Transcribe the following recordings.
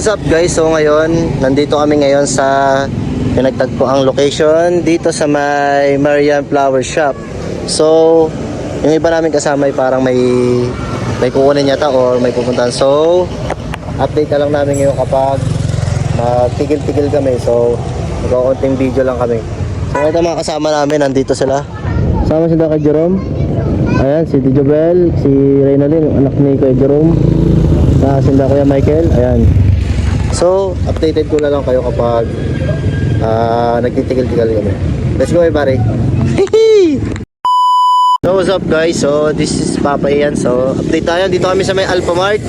What's up guys? So ngayon, nandito kami ngayon sa pinagtagpo ang location dito sa may Marian Flower Shop. So, yung iba namin kasama ay parang may kukunin yata or may pupuntahan. So, update na lang namin ngayon kapag tigil-tigil kami. So, magkakunting video lang kami. So, ito mga kasama namin, nandito sila. Kasama sila kay Jerome. Ayan, si Dijobel, si Reynolin, anak ni Kuya Jerome. Sila Kuya Michael, ayan. So, updated ko na lang kayo kapag nagtitigil-tigil kami. Let's go everybody. So, what's up guys? So, this is Papa Ian. So, update tayo. Dito kami sa may Alphamart,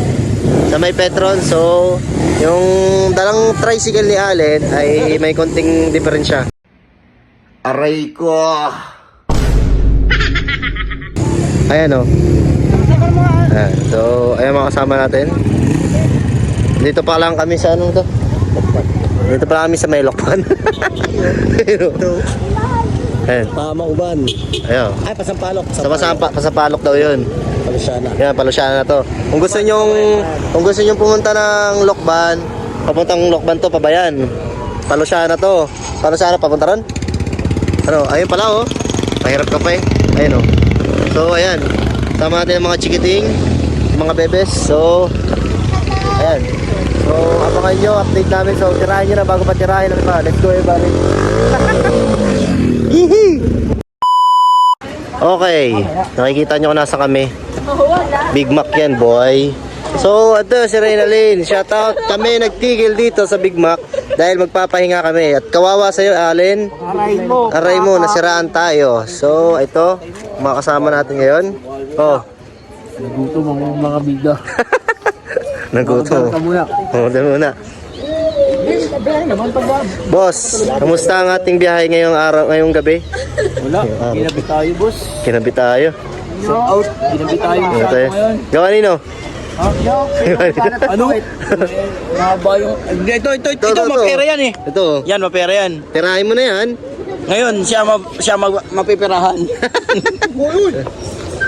sa may Petron. So, yung dalang tricycle ni Allen ay may konting diferensya. Aray ko! Ayan o. Ayan. So, ayan mga kasama natin. Dito pa lang kami sa anong to? Dito pa lang kami sa may Lokban. Ayan. Pamauban. Ayan. Ay, Pasampalok. Pasampalok daw yun. Palusyana. Yan, Palusyana na to. Kung gusto nyong pumunta ng Lokban, papuntang Lokban to, Pabayan. Palusyana to. Palusyana, papunta ron? Ano, ayun pala oh. Mahirap ka pa eh. Ayun oh. So, ayan. Sama natin ang mga chikiting, mga bebes. So, ayan. So, abangan nyo, update namin. So, tirahin nyo na bago pa tirahin ng iba. Let's go everybody. Okay, nakikita nyo kung nasa kami. Big Mac yan, boy. So, ito si Reynolin. Shoutout, kami nagtigil dito sa Big Mac dahil magpapahinga kami. At kawawa sa'yo, Allen. Aray mo, nasiraan tayo. So, ito, mga kasama natin ngayon. Oh. Nagutom ang mga biga. Nagutom. Muna muna. Boss, kamusta ang ating biyahe ngayong araw, ngayong gabi? Wala, ginabi tayo, boss. Kinabi tayo. Shout out, ginabi tayo. Ngayon. Gawa nino? Ano? Mahaba yung... Ito, mapera yan eh. Ito. Yan, mapera yan. Tirahin mo na yan. Ngayon, siya mapipirahan.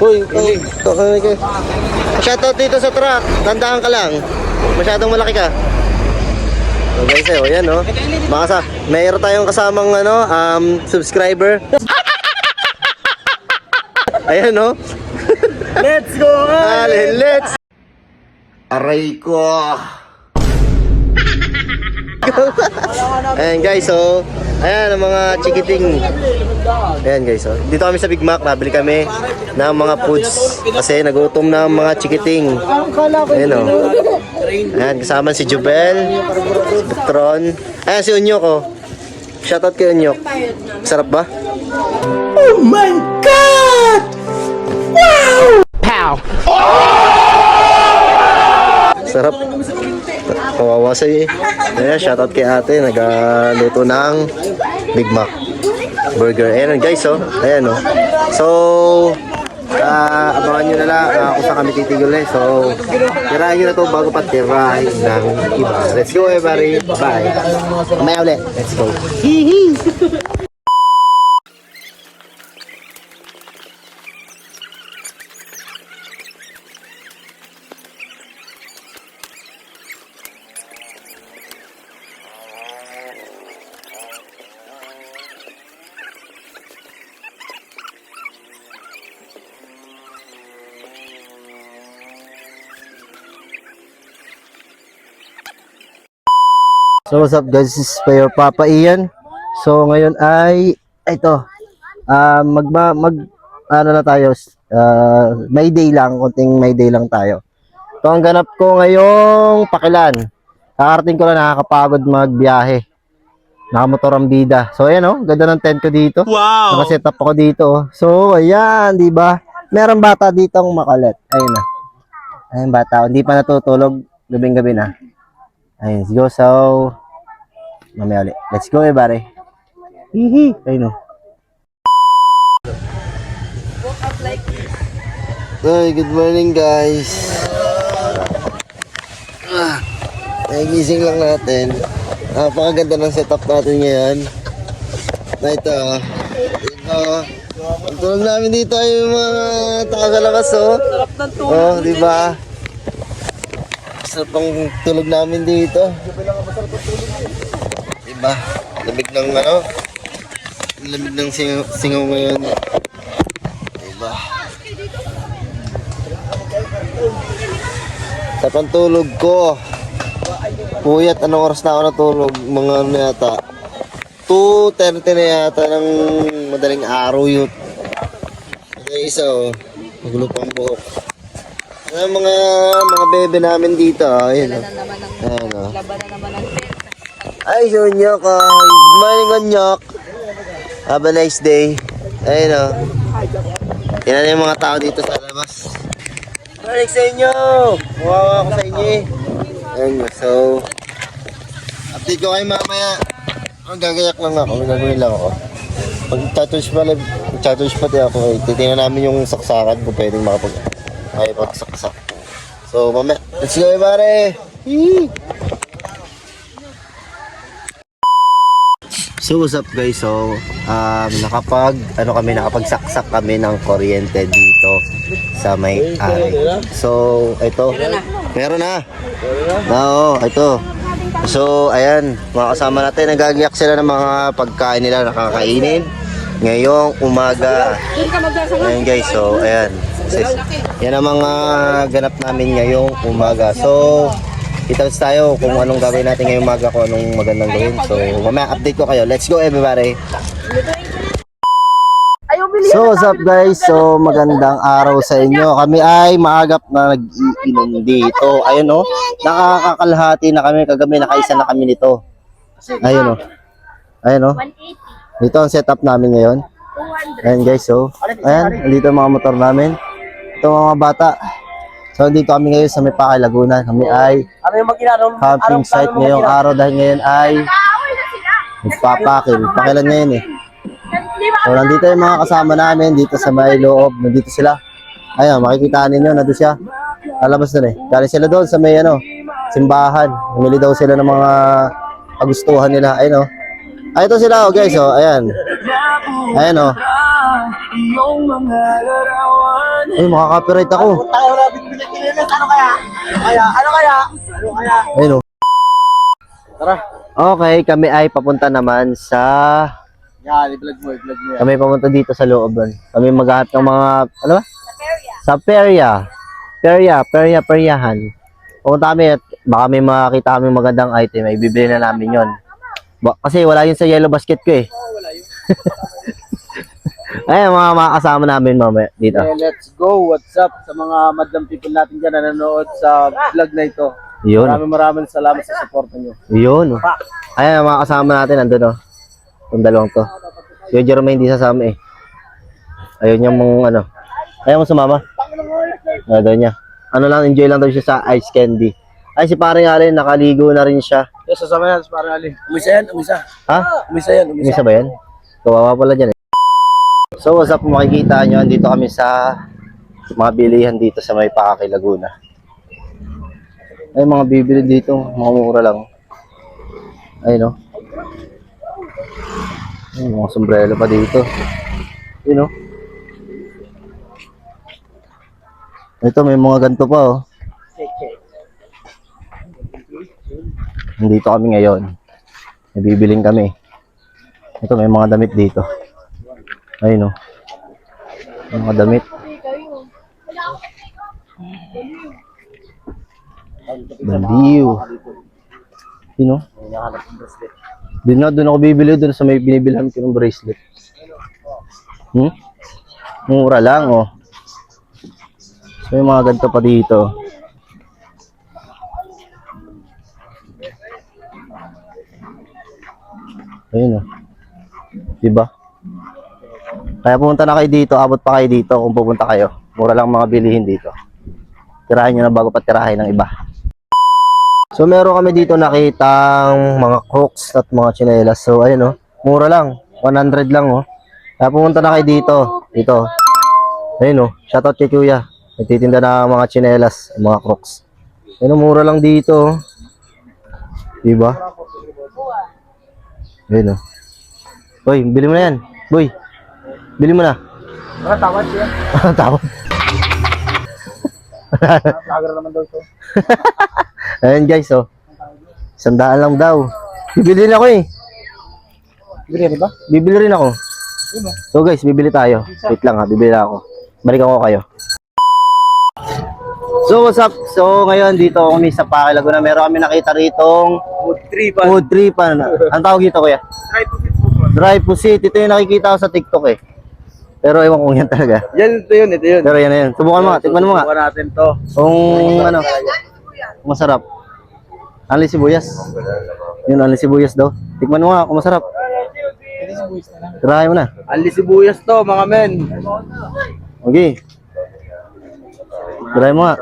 Uy, okay. Shoutout dito sa truck. Tandaan ka lang. Masyadong malaki ka. So guys, yan no. Mayroon tayong kasamang subscriber. Ayan no. Let's go! Allen, let's. Aray ko. Ayan guys, so ayan ang mga chikiting. Ayan guys, so dito kami sa Big Mac, nabili kami ng mga foods kasi nagutom na ang mga chikiting. Ayan o. Ayan, kasama si Jubel, si Petron. Ayan si Unyok o. Shoutout kay Unyok. Sarap ba? Oh my God! Wow! Pow! Sarap. Kawawa sa'yo eh. Ayan, shoutout kay ate. Nagaluto ng Big Mac burger. Ayan guys, oh. Ayan, oh. So, abangan nyo na lang kung saan kami titigil eh. So, tirahin nyo na to bago pa tirahin ng iba. Let's go everybody. Bye. Mamaya ulit. Let's go. Hihi! So what's up guys, this is your Papa Ian. So ngayon ay ito ano na tayo, May Day lang, konting May Day lang tayo. So ang ganap ko ngayong Pakilan. Kakarating ko lang, nakakapagod magbiyahe. Nakamotor ang bida. So ayan oh, ganda ng tent ko dito. Wow! Naka-set up ako dito. So ayan, di ba? Meron bata dito ang makulit. Ayun na. Ayun bata, hindi pa natutulog, gabing-gabi na. Ayun, let's go. So, mamaya ulit. Let's go everybody. Hihi. Ayun o. Hey, good morning guys. Nagising lang natin. Napakaganda ng setup natin ngayon. Na ito. Ang tulog namin dito ay mga tao sa labas oh. Sarap ng tulog. Oh, di ba? Sarap ang tulog namin dito. Diba? Lamig ng ano? Lamig ng singaw ngayon. Diba? Sa pantulog ko. Puyat, anong oras na ako natulog? Mga ano yata? 2:30 na yata ng madaling araw yun. Yung isa magulo pang buhok. Mga bebe namin dito. Ayun o. Ayun o. Ay, Onyok. Good morning, Onyok. Have a nice day. Ayun o. Tingnan yung mga tao dito sa labas. Morning sa inyo. Mawawa ako sa inyo eh. Ayun o. So, update ko kayo mamaya. Gagayak lang ako. Gagawin lang ako. Pag-chatouch pati ako eh. Titingnan namin yung saksakan kung pwedeng makipagsaksak. So, mamaya. Let's go, pare! So, what's up guys? So, nakapagsaksak kami ng kuryente dito sa may So, ito. Meron na. Oo, ito. So, ayan, mga kasama natin, nagagayak sila ng mga pagkain nila nakakainin ngayong umaga. Ayan guys, so, ayan. Yan ang mga ganap namin ngayong umaga. So, kita-kits tayo kung anong gagawin natin ngayong umaga, kung anong magandang gawin. So, mamaya update ko kayo. Let's go everybody! So, what's up guys? So, magandang araw sa inyo. Kami ay maagap na nag-iinom dito. Ayun o, nakakakalahati na kami. Kagabi nakaisa na kami nito. Ayun o. Ayun o. Dito ang setup namin ngayon. Ayan guys, so. Ayan, dito ang mga motor namin. Ito mga bata. So, dito kami ngayon sa may Pakay, Laguna. Kami ay camping site ngayong araw dahil ngayon ay magpapakil. Pakilan ngayon eh. So, nandito yung mga kasama namin dito sa may loob. Nandito sila. Ayun, makikita ninyo, nandito siya. Lalabas na eh. Galing sila doon sa may simbahan. Humili daw sila ng mga kagustuhan nila. Ayun o. Ay, ito sila guys o. Ayan. Ayan o. Ay, makaka-copyright ako. Ayun o. Tara. Okay, kami ay papunta naman sa... i-vlog mo. Kami pumunta dito sa loob doon. Kami maghahanap ng mga, ano ba? Sa Perya. Peryahan. Pumunta kami at baka may makakita kami magandang item. Ay bibili na namin yon. Kasi wala yun sa yellow basket ko eh. Wala yun. Ay, mga kasama namin mamaya dito. Okay, let's go. What's up sa mga madam people natin dyan na nanonood sa vlog na ito. Yun. Maraming salamat sa support nyo. Yun. Ayan, mga kasama natin nandun o. Yung dalawang to. Yung Jerome hindi sasama eh. Ayun yung mga ayaw mo sumama? Ayaw niya. Ano lang, enjoy lang daw siya sa ice candy. Ay, si paring Alin, nakaligo na rin siya. Yes, sasama yan, si paring Alin. Umisa yan, umisa. Ha? Umisa yan, umisa. Umisa ba yan? Kawawa pala dyan eh. So, what's up? Makikita nyo, andito kami sa mga bilihan dito sa may Pakay, Laguna. Ay, mga bibili dito, mga mura lang. Ayun o. Ay, mga sombrero pa dito. Yun o. Ito, may mga ganito pa o. Nandito kami ngayon. May bibiling kami. Ito, may mga damit dito. Ayun o. May mga damit. Bandiw. Yun o. Doon ako bibili doon sa may binibilhan ko ng bracelet. Mura lang oh. So yung mga ganito pa dito. Ayun oh. Diba? Kaya pumunta na kayo dito, abot pa kayo dito kung pupunta kayo. Mura lang mga bilihin dito. Tirahin nyo na bago pa tirahin ng iba. So meron kami dito nakitang mga Crocs at mga tsinelas. So ayun oh, mura lang, 100 lang oh. Kaya pumunta na kayo dito. Dito. Ayun oh, shoutout kay Kuya. Nagtitinda na mga tsinelas, mga Crocs. Ayun oh, mura lang dito. Diba? Ayun oh. Boy, bili mo na yan. Boy, bili mo na. Tawad siya. Tawad. Vlogger naman daw ito. Ayan guys, oh. 100 lang daw. Bibili rin ako eh. Bili ba? Bibili rin ako. So guys, bibili tayo. Wait lang ha, bibili ako. Balikan ko kayo. So what's up? So ngayon dito kami sa Paque Laguna. Meron kami nakita ritong food tripan. Ang tawag dito kuya? Dry pusit. Ito yung nakikita ko sa TikTok eh. Pero ewan kung yan talaga. Yan, ito yun. Pero yan na yan. Subukan mo nga, tikman mo nga. Subukan natin to. Kung ano, masarap. Anli sibuyas. Yun, anli sibuyas daw. Tikman mo nga kung masarap. Try mo na. Anli sibuyas to, mga men. Okay. Try mo nga.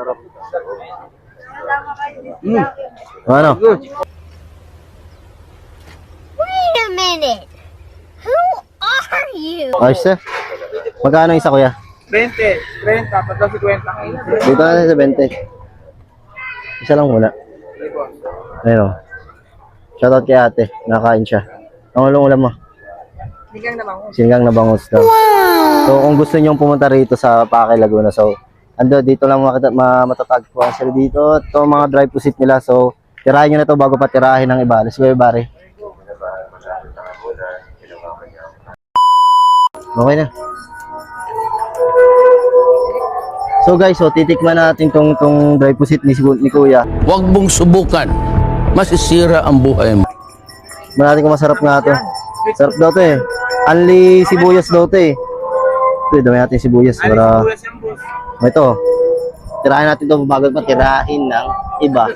Ano? Wait a minute. Who are you? Ayos na. Magkano isa kuya? 20, 30, pagka 50. Dito na sa 20. Isa lang muna. Ayun o. Shoutout kay ate. Nakakain siya. Ang ulam mo? Sinigang na bangus daw. So kung gusto niyo pumunta rito sa Paque Laguna, so ando dito lang matatagpuan sila dito. Ito mga dry pusit nila. So tirahin nyo na to bago pa tirahin ng iba. Let's go bari. Okay na. So guys, so titikman natin tong dry pusit ni Kuya. Huwag mong subukan. Masisira ang buhay mo. Tignan natin kung masarap nga to. Sarap daw to eh. Anli sibuyas daw to eh. Ito, dami natin sibuyas. Para... Ito. Tirahin natin to bago pa tirahin ng iba.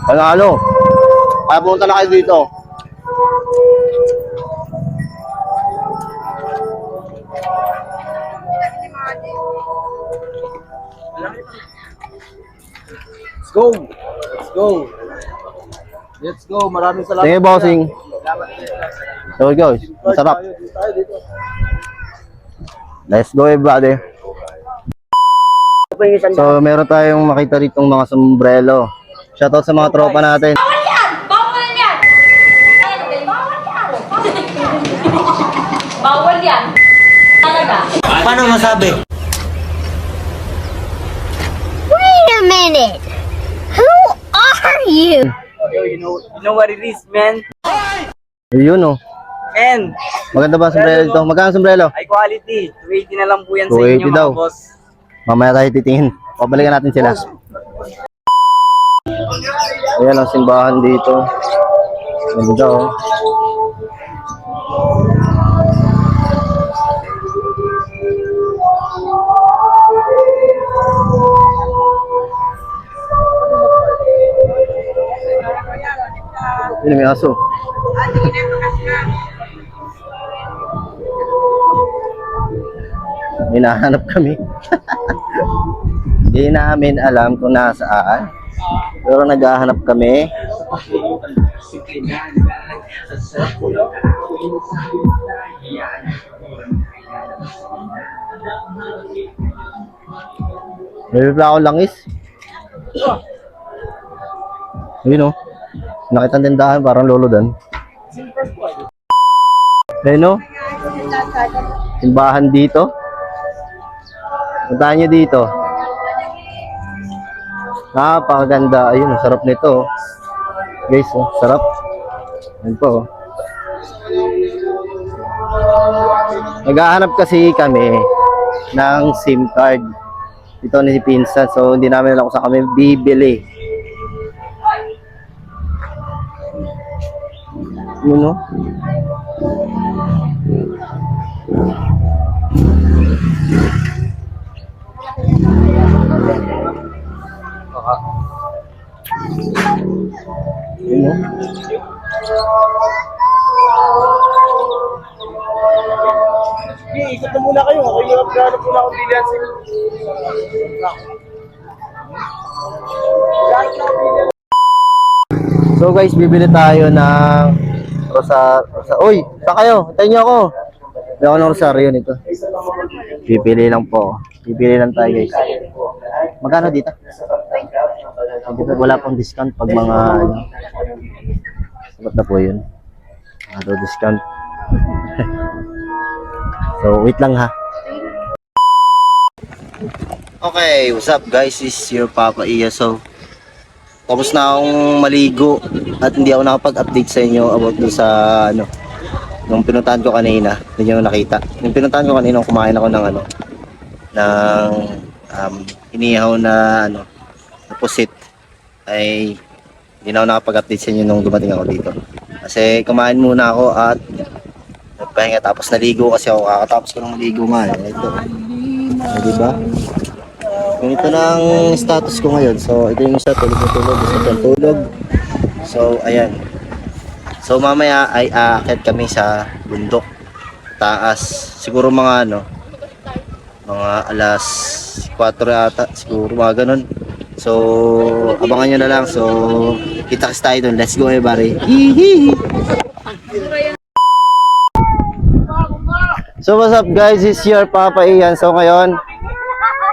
Panalo. Kaya pumunta na kayo dito. Let's go. Let's go. Let's go. Maraming salamat. Thank you, bossing. So guys, masarap. Let's go everybody. So meron tayong makita ritong mga sombrero. Shoutout sa mga tropa natin. Bawal yan! Bawal yan! Bawal yan! Bawal yan! Talaga. Paano masabi? Wait a minute. Who are you? Yo, you know what it is, man? Yun oh. And Maganda ba ang sombrero dito? Magkano ang sombrero? high quality. 280 na lang po yan sa 280 inyo, daw. mga boss. Mamaya tayo titingin. Pabalikan natin sila. Ayan ang simbahan dito. Ganda oh. Yun, may aso. Hinahanap kami. Hindi namin alam kung nasaan. Pero naghahanap kami. May bibla akong langis. Ayun o. Nakita ang tindahan, parang lolo dan. Ayun o. Simbahan dito. Puntahan nyo dito. Napakaganda. Ayun, sarap nito. Guys, oh, sarap. Ayun po. Naghahanap kasi kami ng SIM card. Ito ni Pinsan. So, hindi namin alam kung saan kami bibili. Yun, oh. Yun, oh. Ikot na muna kayo. Okay, yung upgrade muna akong bilihan sa So guys, bibili tayo ng Uy, saan kayo? Hintayin niyo ako. Bili ako ng rosaryo nito. Pipili lang po. Pipili lang tayo guys. Magkano dito? Wala pong discount pag mga ano. Sabat na po yun. Discount. So, wait lang ha. Okay, what's up guys? This is your Papa Iya. So, tapos na akong maligo at hindi ako nakapag-update sa inyo about doon sa ano, nung pinuntahan ko kanina. Hindi nyo nakita. Nung pinuntahan ko kanina, kumain ako ng ano, ng inihaw na ano, na pusit. Ay, hindi na ako nakapag-update sa inyo nung dumating ako dito. Kasi kumain muna ako at nagpahinga tapos naligo kasi ako. Kakatapos ko ng maligo nga. Ito. Diba? Ganito na ang status ko ngayon. So, ito yung isa, tulog na tulog, isa siyang tulog. So, ayan. So, mamaya ay aakyat kami sa bundok. Taas. Siguro mga ano, mga alas 4 ata. Siguro mga ganun. So, abangan nyo na lang. So, kita kasi tayo dun. Let's go, everybody. So, what's up guys? It's your Papa Ian. So, ngayon,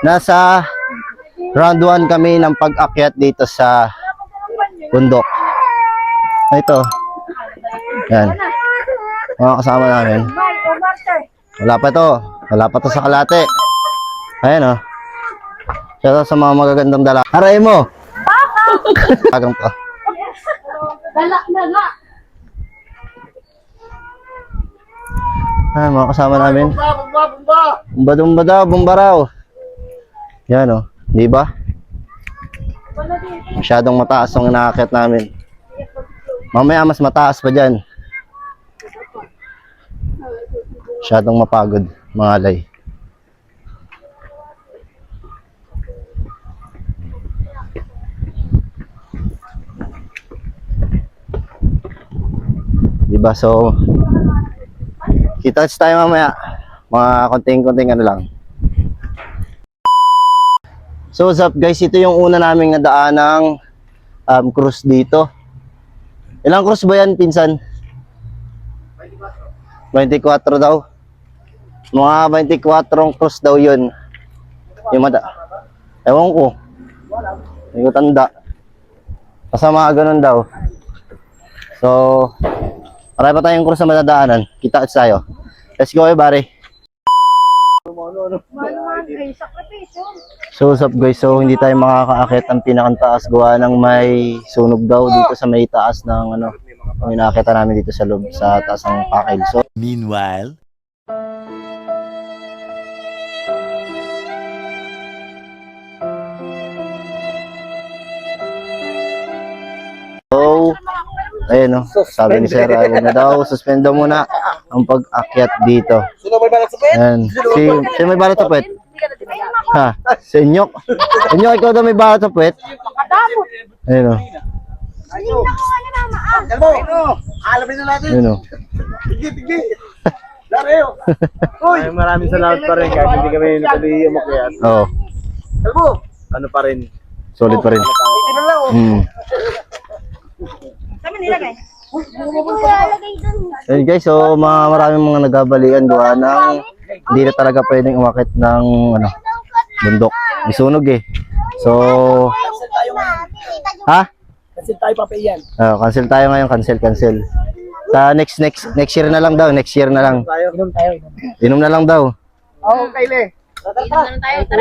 nasa round 1 kami ng pag-akyat dito sa bundok. Ito. Yan. Mga kasama namin. Wala pa to. Wala pa to sa kalate. Ayan o. Shout out sa mga magagandang dala. Aray mo! Agang pa. Dala na nga. Ayan, mga kasama namin. Bumba daw, bumba raw. Yan o. Di ba? Masyadong mataas ang inaakyat namin. Mamaya mas mataas pa dyan. Masyadong mapagod, mga alay. Diba? So, kita tayo mamaya. Mga konting-konting ano lang. So what's up guys, ito yung una naming nadaan ng cruise dito. Ilang cruise ba yan, pinsan? 24 daw. Mga 24 cruise daw yun. Yung ewan ko. Hindi ko tanda. Basta mga ganun daw. So, marami pa tayong cruise na madadaanan. Kita tayo. Let's go everybody. So what's up guys, so hindi tayo makakaakit ang pinakantaas gawa ng may sunog daw dito sa may taas ng ano, ang inaakita namin dito sa loob sa taas ng pakil. So Meanwhile, ayun o, sabi ni Sir, huwag na daw, suspend daw muna ang pag-akyat dito. Ayan. Si may balat sa puwet? Ha? Si Inyok? Inyok, ikaw daw may balat sa puwet? Ayun o. Ayun o. Ay, maraming salamat pa rin kahit hindi kami umakyat. Oo. Ano pa rin? Solid pa rin. Ayun guys, so maraming mga nagabalian gawa ng hindi na talaga pwedeng umakit ng ano, bundok. May sunog eh. So, ha? Kasi tayo papayan. Cancel tayo ngayon, cancel. Sa next year na lang daw, next year na lang. Inom tayo. Inom na lang daw. Okay, Le.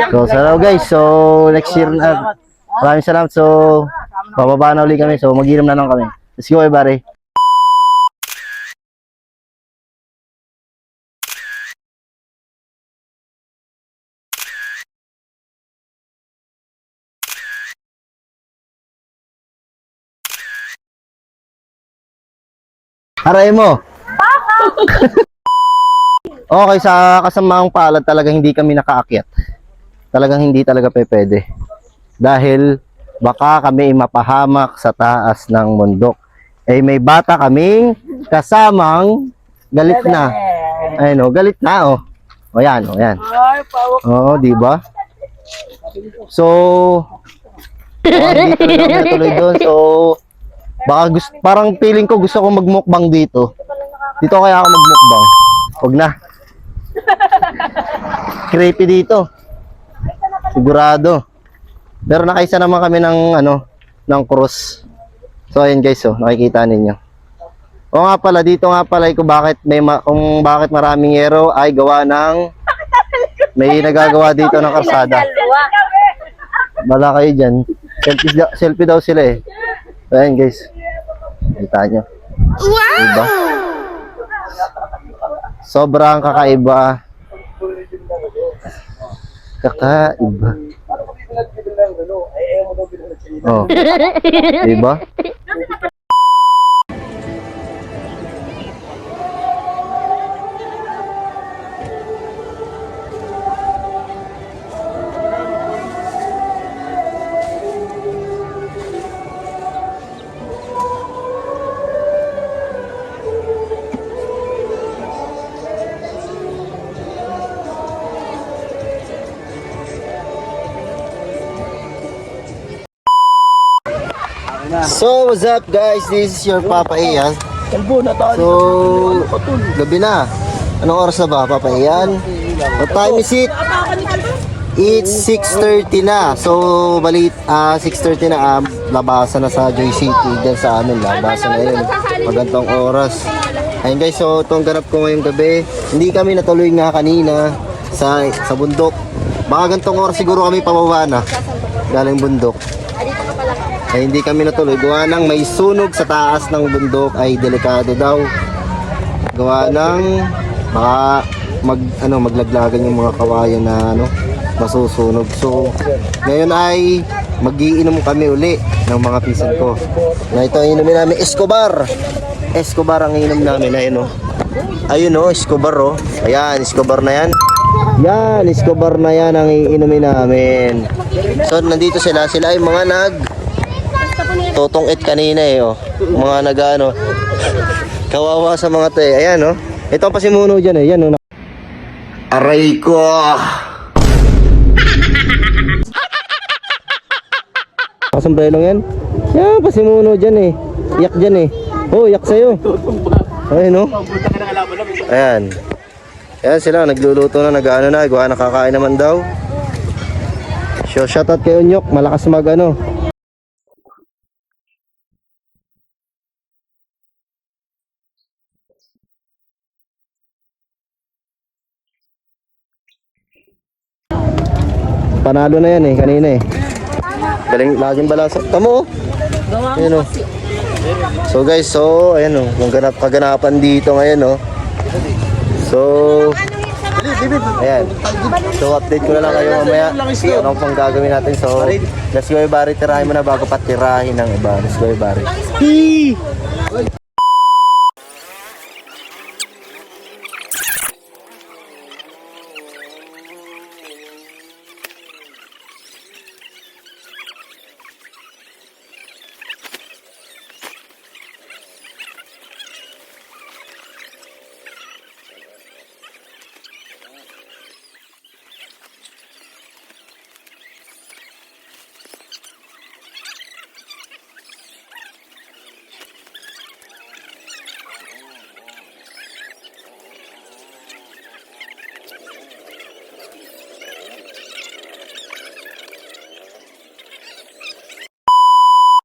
So, guys, so next year na. Maraming salamat. So, bababa na ulit kami. So, mag-inom na lang kami. Let's go, everybody. Aray mo. Okay, sa kasamaang palad talaga hindi kami nakaakyat. Talagang hindi talaga pwede. Dahil baka kami mapahamak sa taas ng bundok. Eh may bata kaming kasamang galit na. Ayun oh, galit na oh. O yan, o yan. Oo, di ba? So, hindi talaga natuloy doon. So, baka parang feeling ko gusto ko magmukbang dito. Dito kaya ako magmukbang. Huwag na. Creepy dito. Sigurado. Pero nakaisa naman kami ng ano, ng cruise. So ayun guys, oh, nakikita ninyo. O nga pala, dito nga pala kung bakit kung bakit maraming yero ay gawa ng may nagagawa dito ng kalsada. Bala kayo dyan. Selfie daw sila eh. Ayan guys. Kita nyo. Diba? Sobrang kakaiba. Kakaiba. Oh. Diba? So, what's up guys? This is your Papa Ian. So, gabi na. Anong oras na ba, Papa Ian? What time is it? It's 6:30 na. So, 6:30 na. Labasan na sa JCT. Diyan sa amin, labasan na yun. Magandang oras. Ayun guys, so itong ganap ko ngayong gabi. Hindi kami natuloy nga kanina sa bundok. Baka gantong oras siguro kami pababa na. Galing bundok. Ay hindi kami natuloy. Gawa ng may sunog sa taas ng bundok ay delikado daw. Gawa ng baka maglaglagan yung mga kawayan na masusunog. So ngayon ay mag-iinom kami uli ng mga pisan ko. Na ito ay inumin namin Escobar. Escobar ang inom namin. Ayun Escobar Ayan, Escobar na yan. Yan, Escobar na yan ang iinumin namin. So nandito sila ay mga totong it kanina mga kawawa sa mga to ayan ito ang pasimuno dyan yan aray ko kasombrelong yan pasimuno dyan iyak dyan iyak sa'yo ayun ayan sila nagluluto na gawa nakakain naman daw. So shoutout kay Unyok, malakas panalo na yan kanina galing laging balasa tamo ayun so guys ayan yung kaganapan dito ngayon so ayan so update ko na lang kayo mamaya anong pang gagawin natin so let's go Bari, tirahin mo na bago patirahin ng iba. Let's go Bari.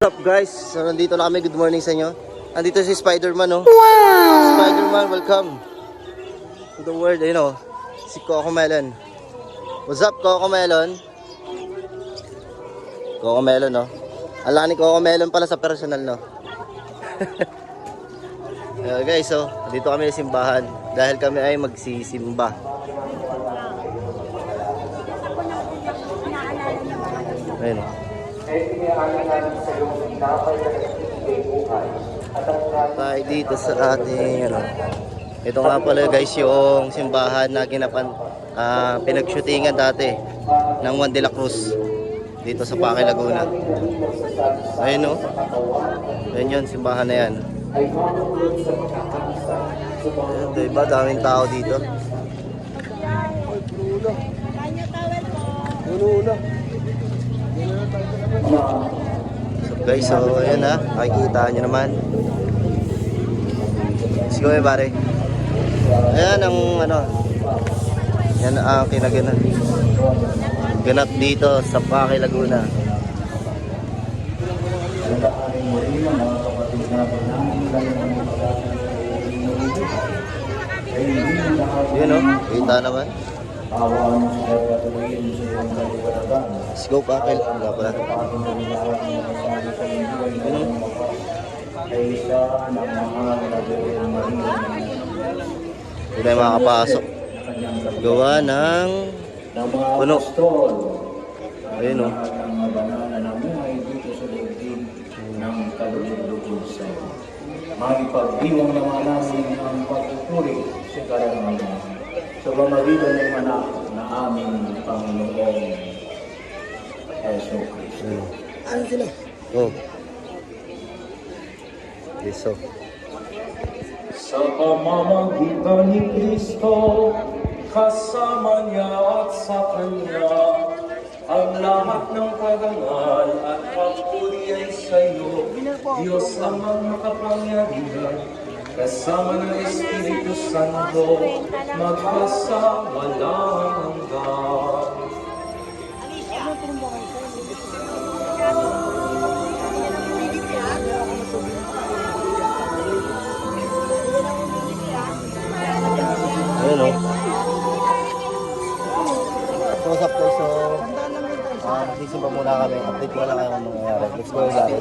What's up guys? So nandito na kami. Good morning sa inyo. Andito si Spider-Man Wow! Spider-Man, welcome to the world. Si Coco Melon. What's up Coco Melon? Coco Melon Ala ni Coco Melon pala sa personal guys, dito kami sa simbahan dahil kami ay magsisimba. Ayun tayo dito sa ating ito nga pala guys yung simbahan na pinag-shootingan dati ng Juan de la Cruz dito sa Paque, Laguna. Ayun ayun yun, simbahan na yan. Diba daming tao dito. So guys, ayan makikita nyo naman. Let's go pare. Ayan ang yan ang ganap dito sa Paque, Laguna. Yun o, kita naman. Let's go, Pakil. Wala pala. Yun o. Hindi tayo makakapasok. Gawa ng puno. Ayun o. Magipagdiwang naman namin ang pagpupuri sa karangalan sa pamagitan ng anak na aming Panginoong Yeso Cristo. Oh. Liso. Sa pamamagitan ni Cristo, kasama niya at sa Kanya, ang lahat ng parangal at papuri ay sa iyo, Diyos amang makapangyarihan, kasama ng Espiritu Santo, magpasawalang hanggan. Ayun o. So, what's up guys? So, magsisimba muna kami. Update ko lang kayo kung mangyayari. Let's go guys.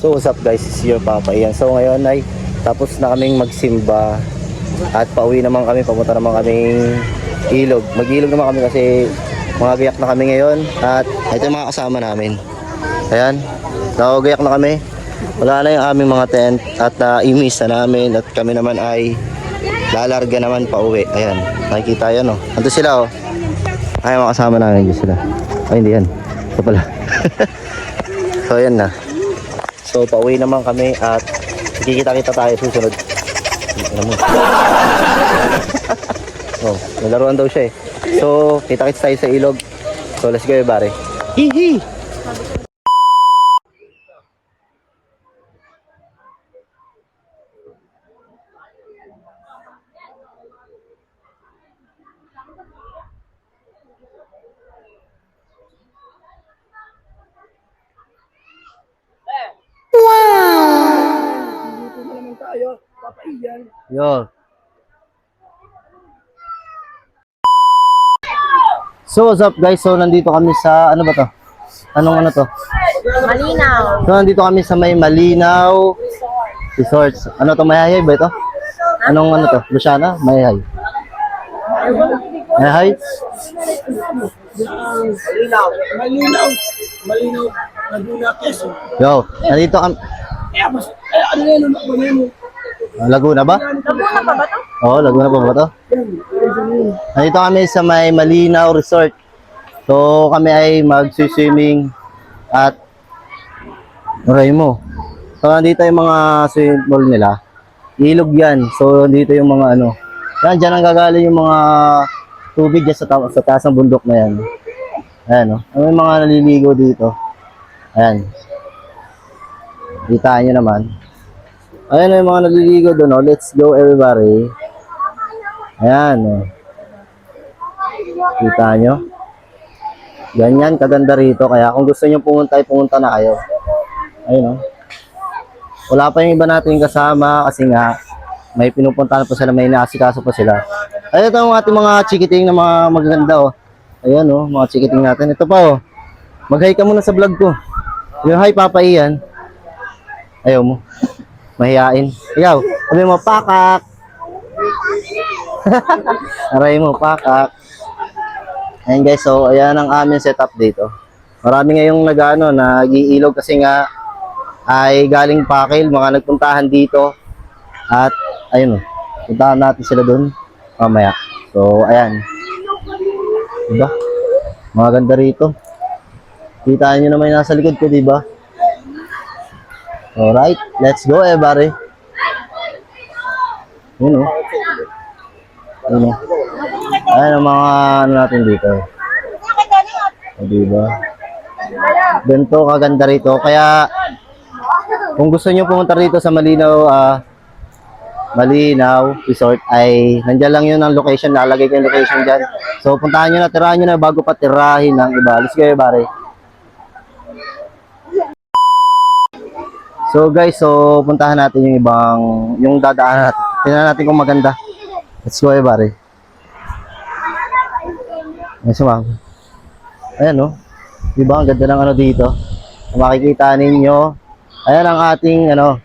So, what's up guys? It's your Papa Ian. So, ngayon ay tapos na kaming magsimba at pauwi naman kami. Papunta naman kaming ilog. Mag-ilog naman kami kasi mga gayak na kami ngayon. At ito yung mga kasama namin. Ayan. Nakagayak na kami. Wala na yung aming mga tent at imis na namin at kami naman ay lalarga naman pa uwi. Ayan, nakikita yan o. Ando sila o. Ay, mga kasama namin dyan sila. Ay, hindi yan. Ito pala. So, ayan na. So, pauwi naman kami at kikita-kita tayo susunod. Ano mo? Oh, nalaruan daw siya eh. So, kita-kits tayo sa ilog. So, let's go everybody. Hihi! Yo. So what's up guys? So nandito kami sa ano ba to? Anong ano to? Malinaw. So nandito kami sa may Malinaw Resorts. Ano to, Mayayay ba ito? Anong ano to? Luciana? Mayayay. Mayayay? Malinaw, Laguna, Quezon. Yo, nandito kami. Laguna ba? Laguna pa ba to? Oo, Laguna pa ba to? Nandito kami sa may Malinaw Resort. So kami ay mag-swimming at aray mo. So nandito yung mga swimming pool nila. Ilog yan. So dito yung mga ano. Yan, dyan ang gagaling yung mga tubig dyan sa taas ng bundok na yan. Ayan o. May mga naliligo dito. Ayan. Kitaan nyo naman. Ayan o yung mga naliligo doon o. Let's go everybody. Ayan o. Kita nyo? Ganyan kaganda rito. Kaya kung gusto nyo pumunta, pumunta na kayo. Ayun o. Wala pa yung iba natin kasama kasi nga may pinupuntahan pa sila, may inaasikaso pa sila. Ayun ito ang ating mga chikiting na mga magaganda o. Ayan o, mga chikiting natin. Ito pa o. Mag-hi ka muna sa vlog ko. Yung hi Papa Ian. Ayaw mo. Mahihain. Ikaw, sabi mo, pakak. Aray mo, pakak. Ayan guys, so ayan ang aming setup dito. Marami ngayong nag-iilog kasi nga ay galing Pakil, mga nagpuntahan dito. At ayun o, puntahan natin sila dun mamaya. So ayan. Diba? Mga ganda rito. Kitaan nyo naman yung nasa likod ko, diba? Alright, let's go everybody. Yun o. Ayun o. Ayan ang mga ano natin dito. O, diba? Ganito kaganda rito. Kaya kung gusto nyo pumunta rito sa Malinaw Malinaw Resort ay nandiyan lang yun ang location. Lalagay ko yung location dyan. So, puntahan nyo na, tirahan nyo na bago pa tirahin ng iba. Let's go, pare. So, guys, so puntahan natin yung ibang, yung dadaanan natin. Tingnan natin kung maganda. Let's go, pare. Yes, ma'am. Ayan, no? Diba, ang ganda ng ano dito. Kung makikita ninyo, ayan ang ating, ano,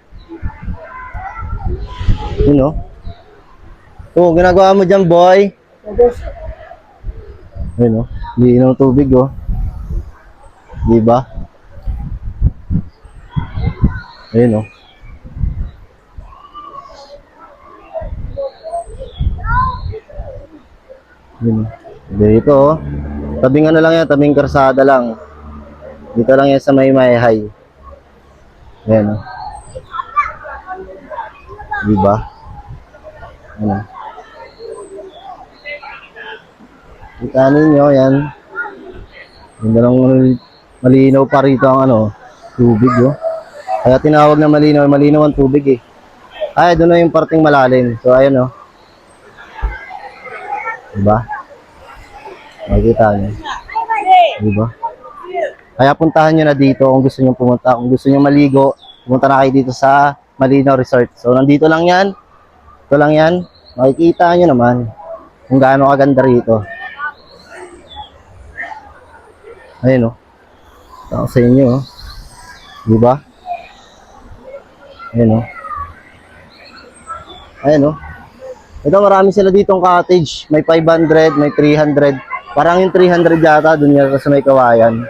yun, no? Oh, ginagawa mo dyan, boy. Ayun, no? Linaw tubig, oh. Diba? Ayun, no? Ayun, no? Dito, oh. Tabing ano lang yan, tabing karsada lang. Dito lang yan sa may high. Ayun, no? Diba? Ano? Kita ninyo, yan. Hindi lang malinaw pa rito ang ano, tubig, oh. Kaya tinawag na malinaw, malinaw ang tubig, eh. Ay, doon na yung parting malalim. So, ayun, oh. Diba? Makikita nyo. Diba? Kaya puntahan nyo na dito kung gusto nyo pumunta. Kung gusto nyo maligo, pumunta na kayo dito sa Malinaw Resort. So, nandito lang yan. Ito lang yan. Makikita nyo naman kung gaano kaganda rito. Ayun, oh. Ito sa inyo, oh. Diba? Ayun, oh. Ayun, oh. Ito, marami sila ditong cottage. May 500, may 300. Parang yung 300 yata, dun yata sa may Kawayan.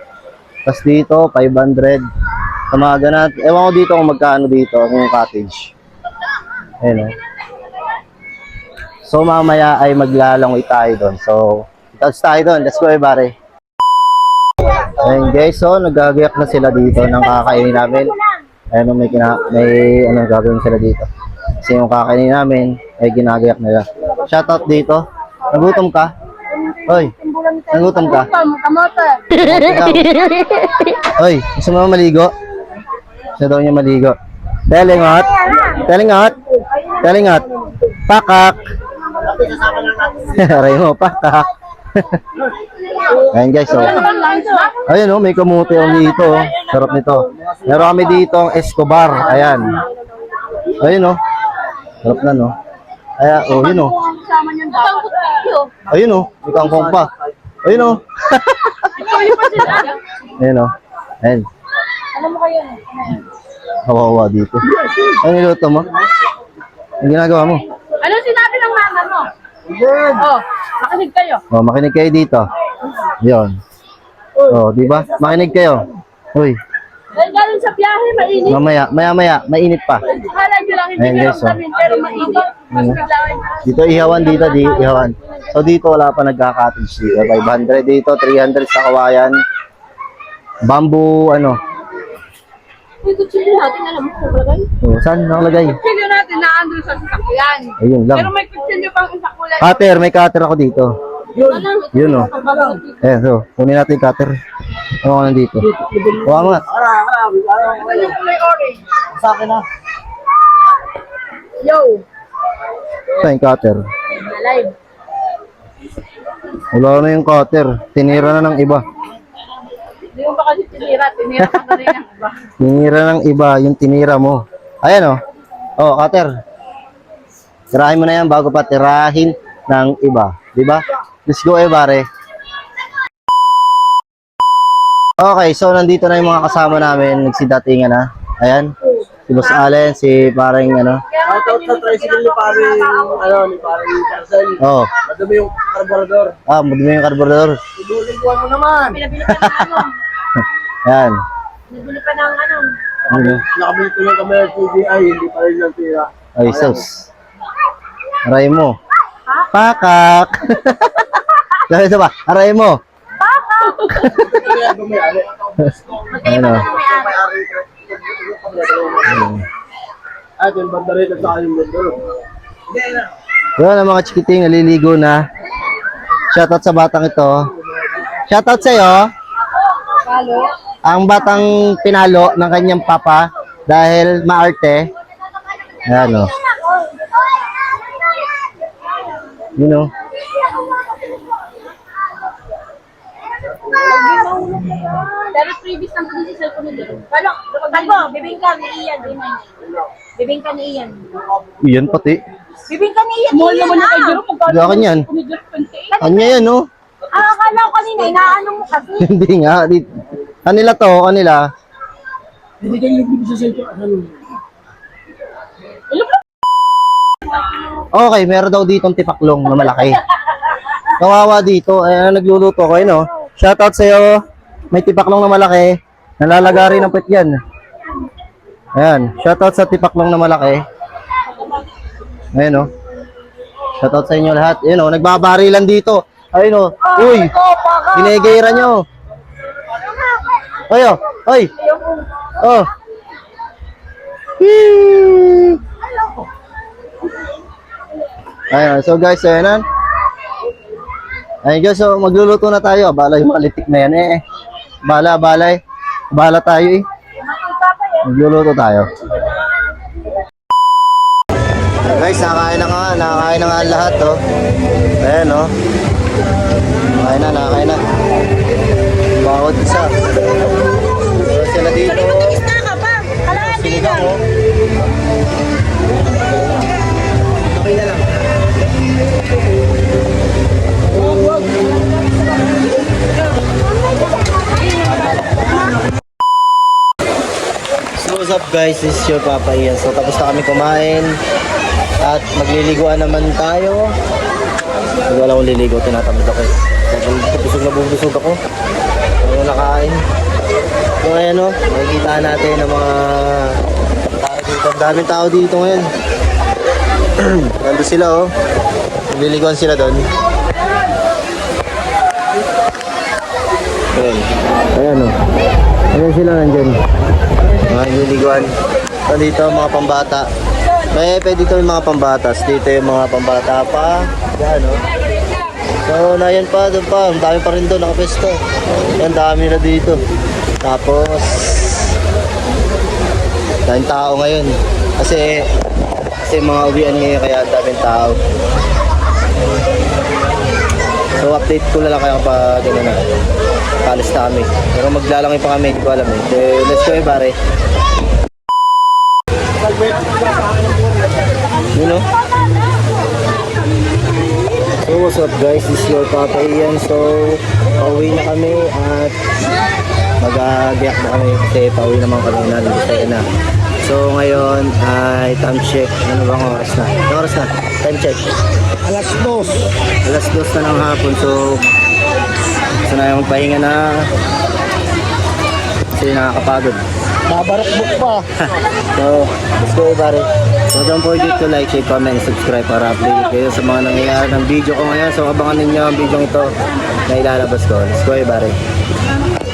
Tapos dito, 500. Sa mga ganat. Ewan ko dito kung magkano dito, yung cottage. Ayun, oh. So, mamaya ay maglalangoy tayo doon. So, let's tayo doon. Let's go, everybody. Ayun, guys. So, nagagayak na sila dito ng kakainin namin. Ayun, may anong gagawin sila dito. Kasi yung kakainin namin, ay ginagayak nila. Shoutout dito. Nagutom ka? Hoy, nagutom ka? Kamote. Hoy, gusto mo maligo? Gusto daw niya maligo. Telingot. Telingot. Telingot. Pakak. Aray mo, pakak. Ayan guys, so. Ayan, oh, may kamote dito. Oh. Sarap nito. Meron kami dito ang Escobar. Ayan. Ayun, oh. Sarap na, no? Kaya, oh, yun, oh. Ayun, oh. May kangkong pa. Ayun, oh. Ayun, oh. Ayun. Ano mo kayo? Kawawa dito. Ano niluto mo? Ang ginagawa mo? Ano sinabi ng mama mo? Oh, makinig kayo. Oh, makinig kayo dito. Yun. Oh, di ba? Makinig kayo. Uy, Dahil galing sa biyahe, mainit. maya, mainit pa. Akala nyo lang hindi Ayan, nyo guys, oh. sabihin, pero mainit. Mas biglawan. Dito ihawan dito, ihawan. So dito wala pa nagka-cottage dito. 500 dito, 300 sa Kawayan. Bamboo, ano? Uy, kutsilyo natin, alam mo kung lagay? Oh, saan nakalagay? Kutsilyo natin na andun sa sasakyan. Ayun lang. Pero may kutsilyo pang isa kulay. Cutter, may cutter ako dito. Yun, oh. Eh, so, kunin natin yung cutter. Ano ko nandito? Kuha nga. Yung kulay orange. Sa akin na. Yo, Saan yung cutter? alive. Wala na yung cutter. Tinira na ng iba. Hindi mo ba kasi tinira ka na rin ang iba. Tinira ng iba yung tinira mo. Ayan, oh. Oh, cutter. Tirahin mo na yan bago pa tirahin ng iba. Diba? Let's go, pare. Okay, so nandito na yung mga kasama namin. Nagsidatingan na. Ayan. Si Boss Allen, si parang ano. Shoutout sa tricycle ni paring, ni paring Carson. Oh. Madumi yung carburetor. Ah, madumi yung carburetor. Ibuliguan mo naman. Pinabili pa ng ano. Ayan. Pinabili pa ng ano. Ano? Nakabili ko ng camera TDI, hindi pa rin ng tira. Ay, sus. Aray mo. Pakak. Sabi sa ba? Aray mo. Kaya gumayari. Ano? At yung banda rin at saka yung banda rin. Yun ang mga chikiting naliligo na. Shoutout sa batang ito. Shoutout sa'yo. Ang batang pinalo ng kanyang papa dahil maarte. Ayan, o. You know? Pero previous ng previous cellphone nila. Kalbo, bibingka ni Ian. Bibingka ni Ian. Yan pati. Bibingka ni Ian. Mahal naman yung kay Jero. Hindi ako yan. Kanya yan, no? Akala ko kanina, inaano mo kasi. Hindi nga. Kanila to, kanila. Hindi kayo yung bibig sa cellphone. Okay, meron daw ditong tipaklong na malaki. Kawawa dito. Ayan, nagluluto ko, no? Shoutout sa'yo. May tipaklong na malaki. Nalalagari ng puwet yan. Ayan, shoutout sa tipaklong na malaki. Ayan, no? Shoutout sa inyo lahat. Ayan, no? Nagbabarilan dito. Ayun, no? Uy! Ginegera nyo. Ayo! Ay! Oh! Whee! Ayan, so guys, ayan na. Ayun guys, so magluluto na tayo. Bala yung mga litik na yan eh. Bala tayo eh. Magluluto tayo. Guys, nakakain na nga ang lahat oh. Ayan oh. Nakakain na. Bawat isa. So, sila dito. Sinigang oh. Okay na lang. So what's up guys, this is your Papa Ian. So tapos na kami kumain at magliliguan naman tayo. Wala akong liligo, tinatamad ako eh. Busog ako. Ano nakain. So ayan o, makikita natin ang mga tao dito. Ang daming tao dito ngayon. Nandun sila oh. Magliliguan sila doon. Ayan o. Ayan sila nandyan. Magliliguan. So dito mga pambata. Pwede dito yung mga pambatas. Dito yung mga pambata pa. Yan o. So na yan pa, doon pa. Ang dami pa rin doon, nakapesto. Yan, dami na dito. Tapos daming tao ngayon. Kasi mga uwian ngayon kaya daming tao. So update ko na lang kayo kapag gano'n na. Palis na kami. Pero maglalangay pa kami, hindi ko alam eh. So, let's go pare. You know? So what's up guys, this is your Papa Ian. So pauwi na kami at mag-agiyak na kami kasi pauwi naman kami na na. So ngayon ay time check. Ano bang oras na? Ano oras na? Time check. Alas 2 na ng hapon. So na yung pahinga na kasi nakakapagod. Mabarokbok pa. So, let's go pare. So don't forget to like, share, comment, and subscribe para update kayo sa mga nangyayari ng video ko ngayon. So abangan ninyo ang video ito na ilalabas ko. Let's go pare.